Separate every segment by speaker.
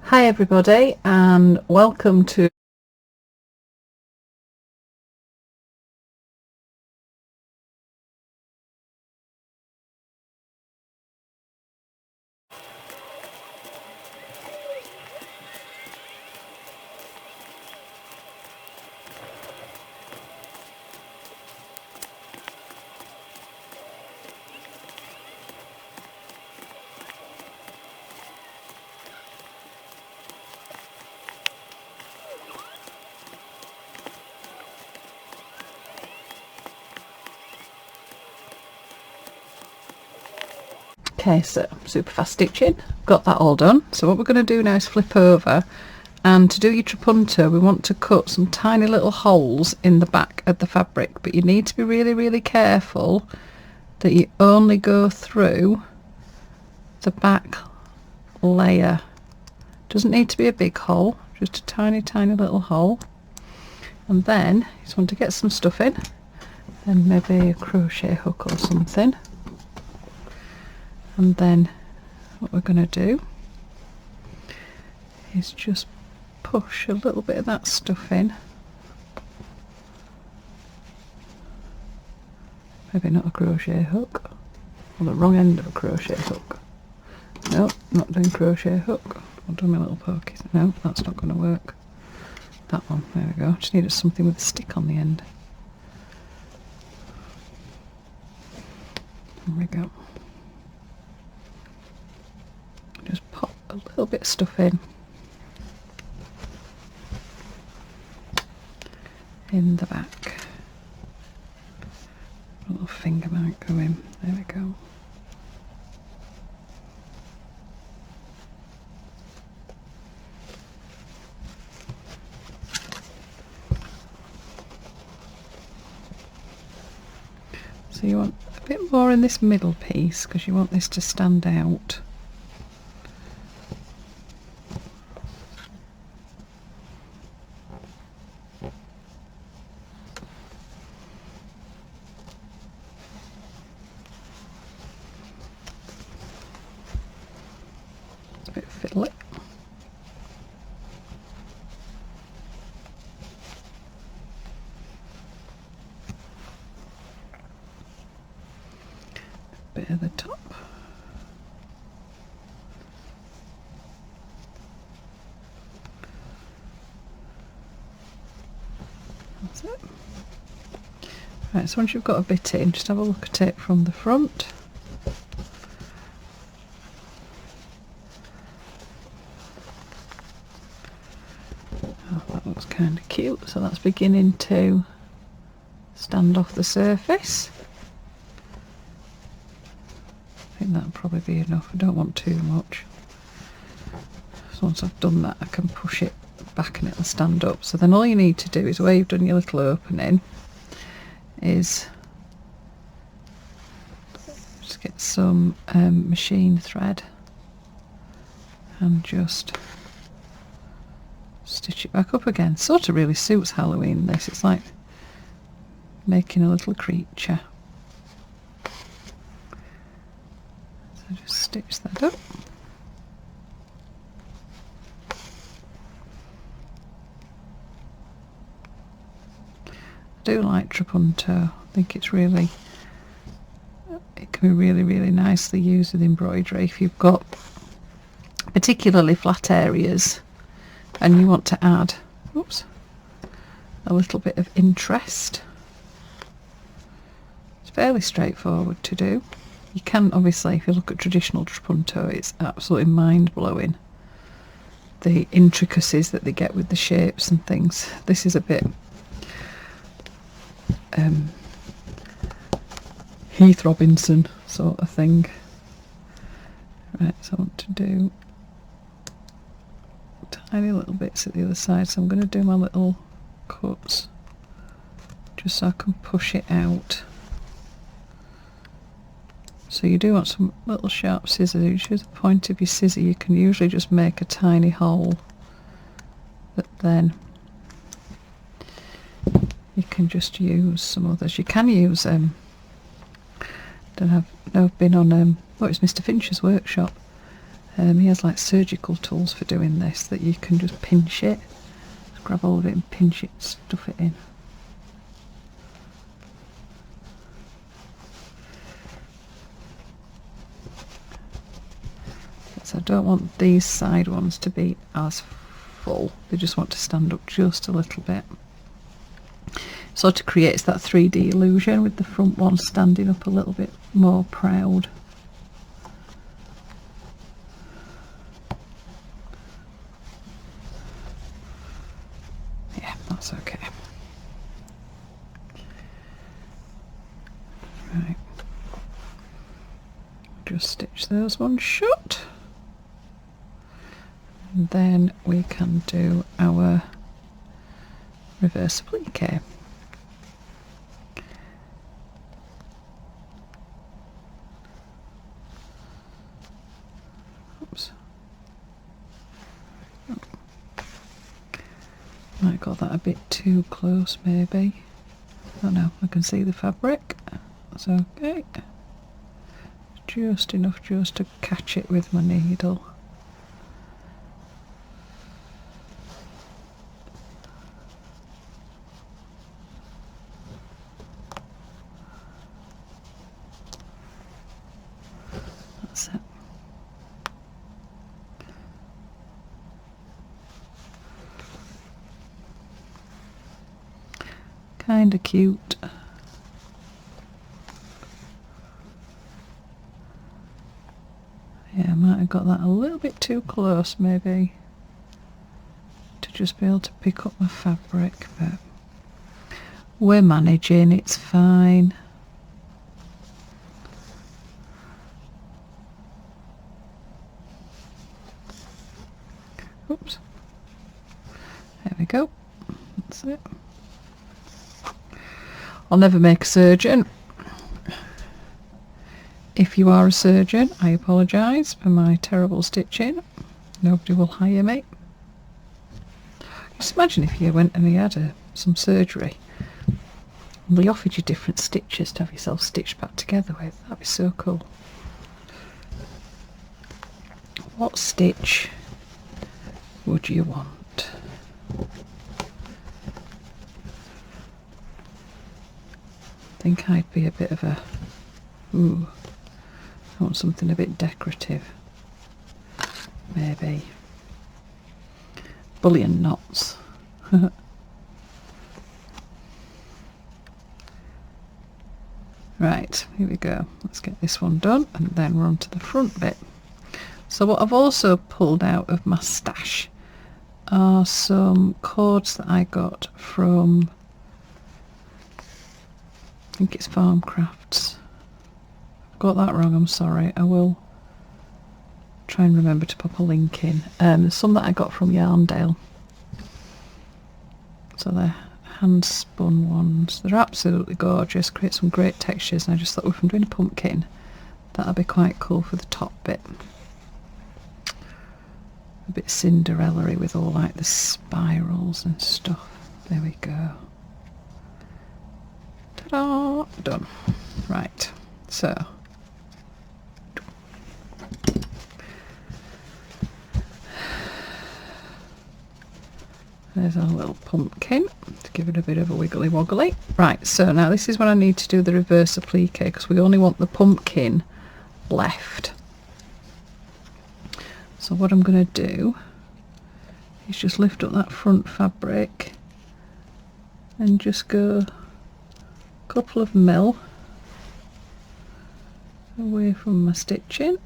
Speaker 1: Hi everybody and welcome to Okay, so super fast stitching, got that all done. So what we're going to do now is flip over, and to do your trapunto we want to cut some tiny little holes in the back of the fabric, but you need to be really careful that you only go through the back layer. Doesn't need to be a big hole, just a tiny little hole. And then you just want to get some stuff in, and maybe a crochet hook or something. And then what we're going to do is just push a little bit of that stuff in. Maybe not a crochet hook, or the wrong end of a crochet hook. No, not doing crochet hook. I'll do my little pokey. No, that's not going to work. That one, there we go. Just needed something with a stick on the end. There we go. Just pop a little bit of stuff in the back. A little finger might go in. There we go. So you want a bit more in this middle piece because you want this to stand out. It's a bit fiddly. Bit of the top. That's it. Right, so once you've got a bit in, just have a look at it from the front. Oh, that looks kind of cute. So that's beginning to stand off the surface. I think that'll probably be enough. I don't want too much. So once I've done that, I can push it back and it'll stand up. So then all you need to do is, where you've done your little opening, is just get some machine thread and just stitch it back up again. Sort of really suits Halloween, this. It's like making a little creature. So just stitch that up. I do like trapunto. I think it's really, it can be really nicely used with embroidery if you've got particularly flat areas and you want to add, oops, a little bit of interest. It's fairly straightforward to do. You can, obviously, if you look at traditional trapunto, it's absolutely mind-blowing, the intricacies that they get with the shapes and things. This is a bit Heath Robinson sort of thing. Right, so I want to do tiny little bits at the other side, so I'm going to do my little cuts just so I can push it out. So you do want some little sharp scissors. You choose the point of your scissor, you can usually just make a tiny hole, but then you can just use some others. You can use I've been on it's Mr. Finch's workshop, He has like surgical tools for doing this, that you can just pinch it, just grab hold of it and pinch it, stuff it in. So I don't want these side ones to be as full, they just want to stand up just a little bit. Sort of creates that 3D illusion with the front one standing up a little bit more proud. Yeah, that's okay. Right. Just stitch those ones shut. And then we can do our reverse applique. Oops. Oh. Might have got that a bit too close maybe. Oh no, I can see the fabric. That's okay. Just enough just to catch it with my needle. That's it. Kinda cute. Yeah, I might have got that a little bit too close maybe to just be able to pick up my fabric, but we're managing, it's fine. Oops. There we go. That's it. I'll never make a surgeon. If you are a surgeon, I apologise for my terrible stitching. Nobody will hire me. Just imagine if you went and you had some surgery and they offered you different stitches to have yourself stitched back together with. That'd be so cool. What stitch would you want? I think I'd be a bit of a... Ooh. I want something a bit decorative. Maybe. Bullion knots. Right, here we go. Let's get this one done and then we're on to the front bit. So what I've also pulled out of my stash are some cords that I got from, I think it's Farm Crafts. I've got that wrong, I'm sorry. I will try and remember to pop a link in. There's some that I got from Yarndale. So they're hand spun ones. They're absolutely gorgeous, create some great textures, and I just thought if I'm doing a pumpkin, that'll be quite cool for the top bit. A bit Cinderella-y with all like the spirals and stuff. There we go. Ta-da! Done. Right, so there's our little pumpkin to give it a bit of a wiggly woggly. Right, so now this is when I need to do the reverse applique because we only want the pumpkin left. So what I'm going to do is just lift up that front fabric and just go a couple of mil away from my stitching.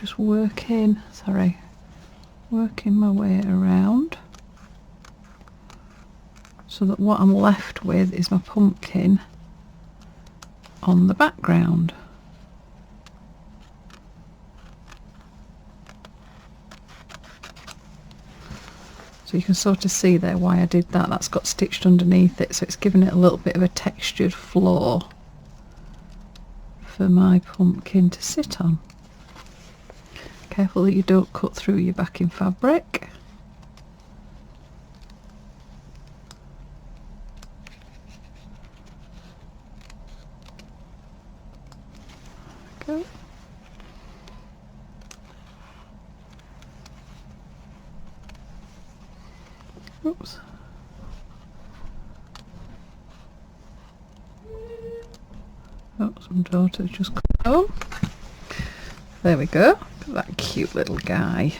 Speaker 1: Just working my way around so that what I'm left with is my pumpkin on the background. So you can sort of see there why I did that. That's got stitched underneath it, so it's given it a little bit of a textured floor for my pumpkin to sit on. Careful that you don't cut through your backing fabric. Go. Oops. Oh, some daughters just come home. There we go. Look at that cute little guy.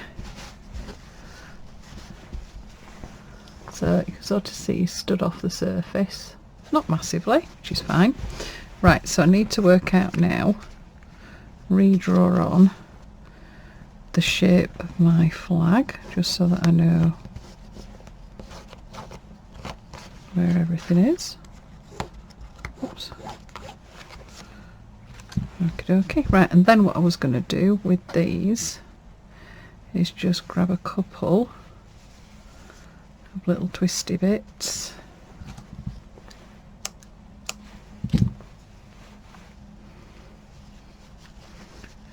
Speaker 1: So you can sort of see he stood off the surface. Not massively, which is fine. Right, so I need to work out now, redraw on the shape of my flag, just so that I know where everything is. Oops. Okay, right, and then what I was going to do with these is just grab a couple of little twisty bits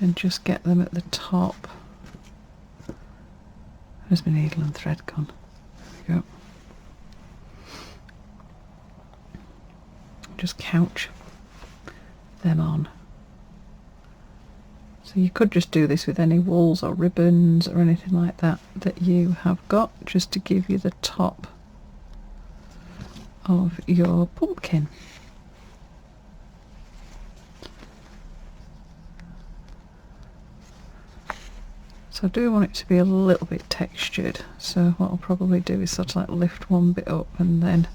Speaker 1: and just get them at the top. Where's my needle and thread gone? There we go. Just couch them on. So you could just do this with any wools or ribbons or anything like that that you have got, just to give you the top of your pumpkin. So I do want it to be a little bit textured, so what I'll probably do is sort of like lift one bit up and then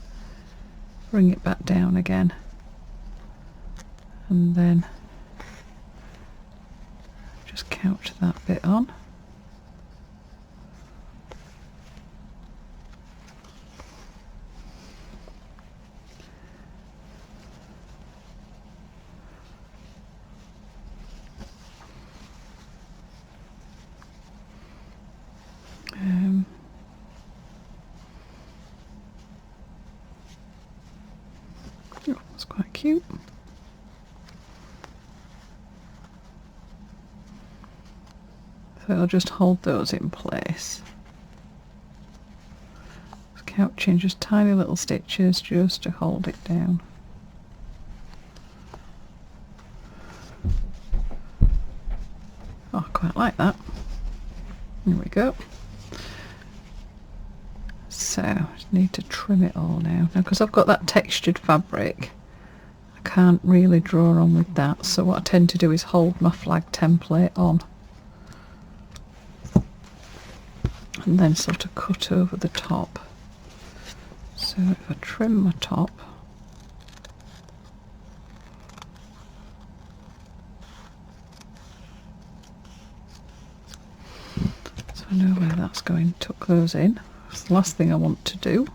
Speaker 1: bring it back down again, and then just couch that bit on. Oh, that's quite cute. So I'll just hold those in place. Just couching just tiny little stitches just to hold it down. Oh, I quite like that. There we go. So I just need to trim it all now. Now, because I've got that textured fabric, I can't really draw on with that. So what I tend to do is hold my flag template on and then sort of cut over the top. So if I trim my top, so I know where that's going. Tuck those in. That's the last thing I want to do.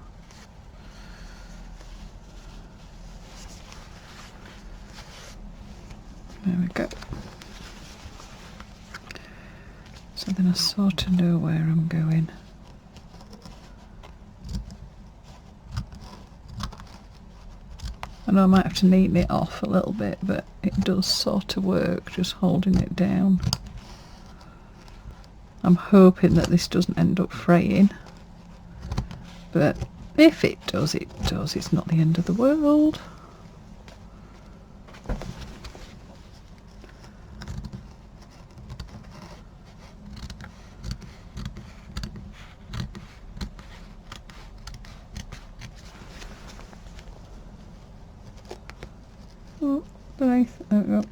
Speaker 1: There we go. So then I sort of know where I'm going. I know I might have to neaten it off a little bit, but it does sort of work, just holding it down. I'm hoping that this doesn't end up fraying, but if it does, it does. It's not the end of the world. Oh, nice. There we go.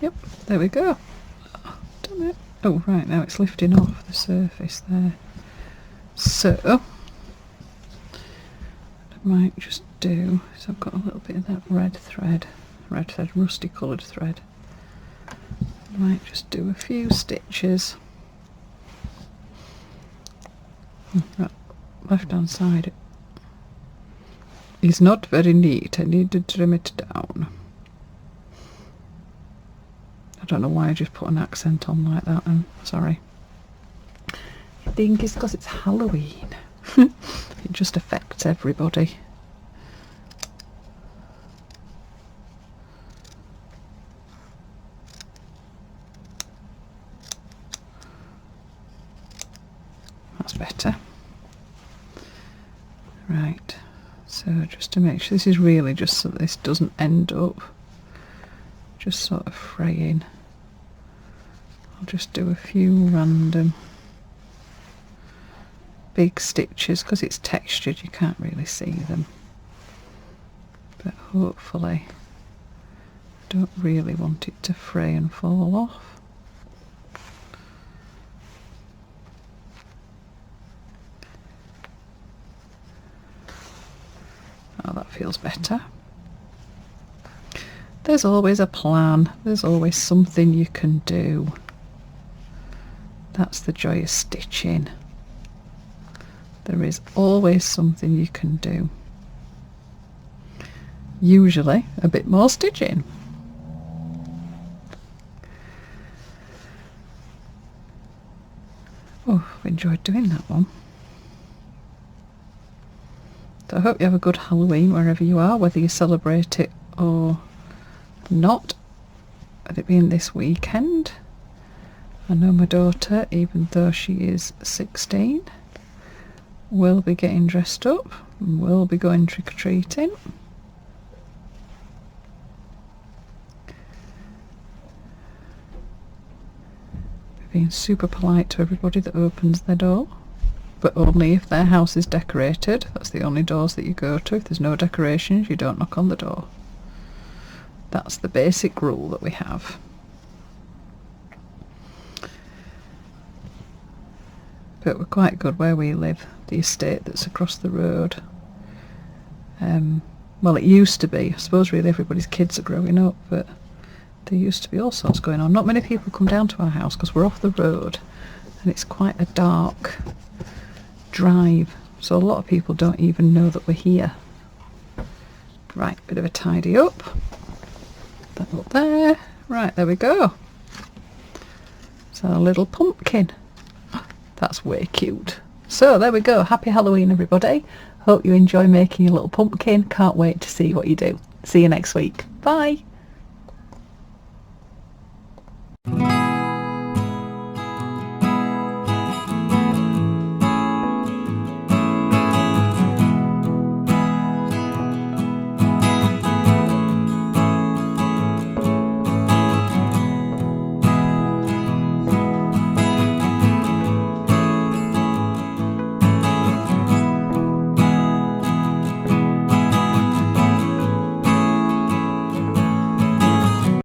Speaker 1: Yep, there we go. Oh, damn it. Oh, right, now it's lifting off the surface there. So, what I might just do is I've got a little bit of that red thread, rusty coloured thread. I might just do a few stitches. Right, left hand side is not very neat. I need to trim it down. I don't know why I just put an accent on like that. I'm sorry. I think it's because it's Halloween. It just affects everybody. better. Right, so just to make sure, this is really just so that this doesn't end up just sort of fraying. I'll just do a few random big stitches because it's textured, you can't really see them, but hopefully I don't really want it to fray and fall off. Oh, that feels better. There's always a plan, there's always something you can do. That's the joy of stitching. There is always something you can do. Usually a bit more stitching. Oh, I've enjoyed doing that one. So I hope you have a good Halloween wherever you are, whether you celebrate it or not. With it being this weekend, I know my daughter, even though she is 16, will be getting dressed up and will be going trick-or-treating. Being super polite to everybody that opens their door, but only if their house is decorated. That's the only doors that you go to. If there's no decorations, you don't knock on the door. That's the basic rule that we have. But we're quite good where we live, the estate that's across the road. Well, it used to be. I suppose really everybody's kids are growing up, but there used to be all sorts going on. Not many people come down to our house because we're off the road and it's quite a dark drive, so a lot of people don't even know that we're here. Right, bit of a tidy up. That up there. Right, there we go. So a little pumpkin. That's way cute. So there we go. Happy Halloween, everybody. Hope you enjoy making your little pumpkin. Can't wait to see what you do. See you next week. Bye.